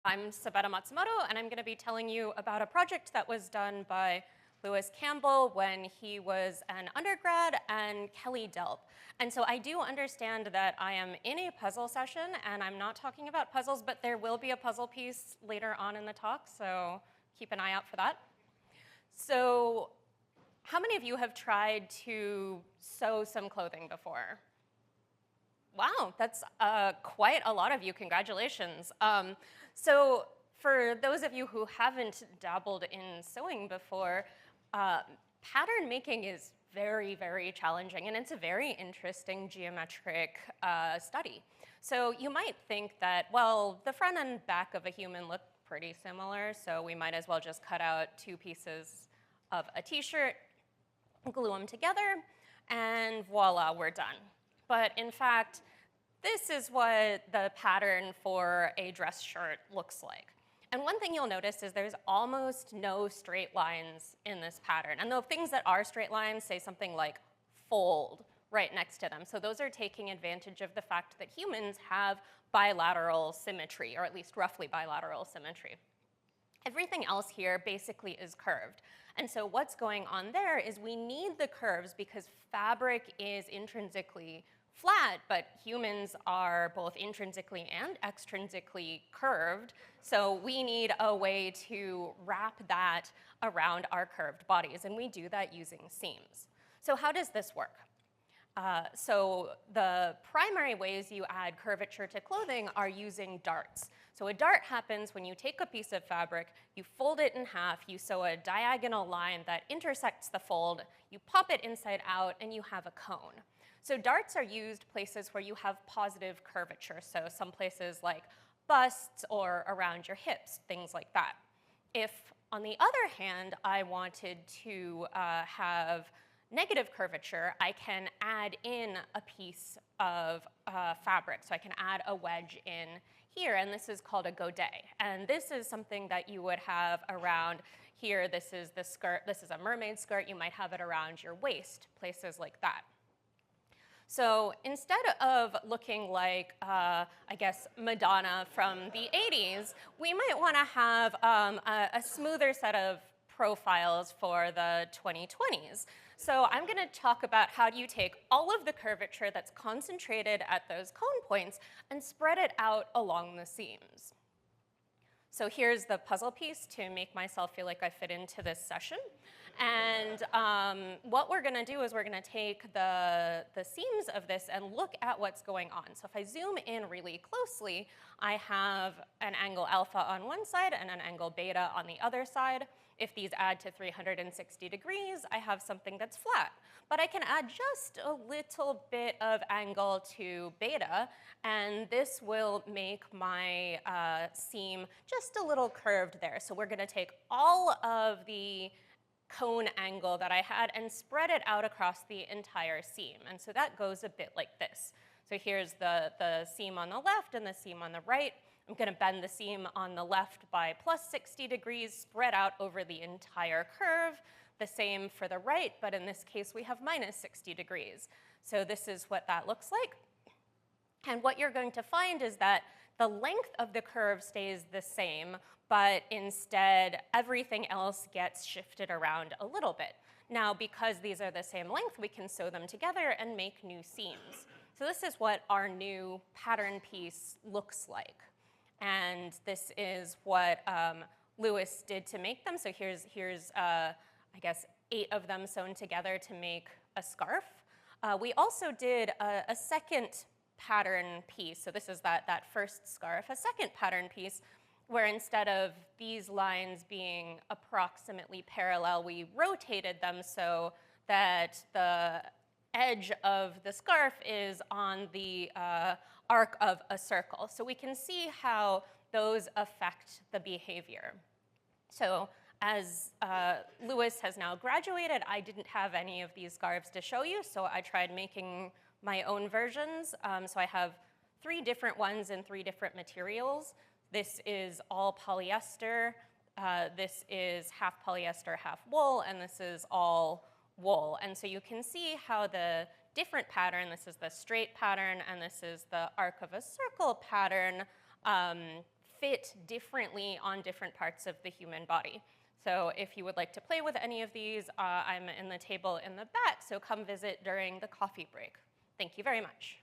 I'm Sabetta Matsumoto, and I'm going to be telling you about a project that was done by Lewis Campbell when he was an undergrad and Kelly Delp. And so I do understand that I am in a puzzle session, and I'm not talking about puzzles, but there will be a puzzle piece later on in the talk, so keep an eye out for that. So how many of you have tried to sew some clothing before? Wow, that's quite a lot of you. Congratulations. So for those of you who haven't dabbled in sewing before, pattern making is very, very challenging, and it's a very interesting geometric study. So you might think that, well, the front and back of a human look pretty similar, so we might as well just cut out two pieces of a t-shirt, glue them together, and voila, we're done. But in fact, this is what the pattern for a dress shirt looks like. And one thing you'll notice is there's almost no straight lines in this pattern. And the things that are straight lines say something like fold right next to them. So those are taking advantage of the fact that humans have bilateral symmetry, or at least roughly bilateral symmetry. Everything else here basically is curved. And so what's going on there is we need the curves because fabric is intrinsically flat, but humans are both intrinsically and extrinsically curved. So we need a way to wrap that around our curved bodies, and we do that using seams. So how does this work? So the primary ways you add curvature to clothing are using darts. So a dart happens when you take a piece of fabric, you fold it in half, you sew a diagonal line that intersects the fold, you pop it inside out, and you have a cone. So darts are used places where you have positive curvature, so some places like busts or around your hips, things like that. If, on the other hand, I wanted to have negative curvature, I can add in a piece of fabric. So I can add a wedge in here, and this is called a godet. And this is something that you would have around here. This is the skirt. This is a mermaid skirt. You might have it around your waist, places like that. So instead of looking like, I guess, Madonna from the 80s, we might want to have a smoother set of profiles for the 2020s. So I'm going to talk about how do you take all of the curvature that's concentrated at those cone points and spread it out along the seams. So here's the puzzle piece to make myself feel like I fit into this session. And what we're going to do is we're going to take the seams of this and look at what's going on. So if I zoom in really closely, I have an angle alpha on one side and an angle beta on the other side. If these add to 360 degrees, I have something that's flat. But I can add just a little bit of angle to beta, and this will make my seam just a little curved there. So we're going to take all of the cone angle that I had and spread it out across the entire seam. And so that goes a bit like this. So here's the seam on the left and the seam on the right. I'm going to bend the seam on the left by plus 60 degrees, spread out over the entire curve. The same for the right, but in this case we have minus 60 degrees. So this is what that looks like. And what you're going to find is that the length of the curve stays the same, but instead everything else gets shifted around a little bit. Now, because these are the same length, we can sew them together and make new seams. So this is what our new pattern piece looks like. And this is what Lewis did to make them. So here's I guess, 8 of them sewn together to make a scarf. We also did a second pattern piece. So this is that first scarf, a second pattern piece where instead of these lines being approximately parallel, we rotated them so that the edge of the scarf is on the arc of a circle. So we can see how those affect the behavior. So as Lewis has now graduated, I didn't have any of these scarves to show you, so I tried making my own versions. So I have 3 different ones in 3 different materials. This is all polyester, this is half polyester, half wool, and this is all wool. And so you can see how the different pattern, this is the straight pattern and this is the arc of a circle pattern, fit differently on different parts of the human body. So if you would like to play with any of these, I'm in the table in the back, so come visit during the coffee break. Thank you very much.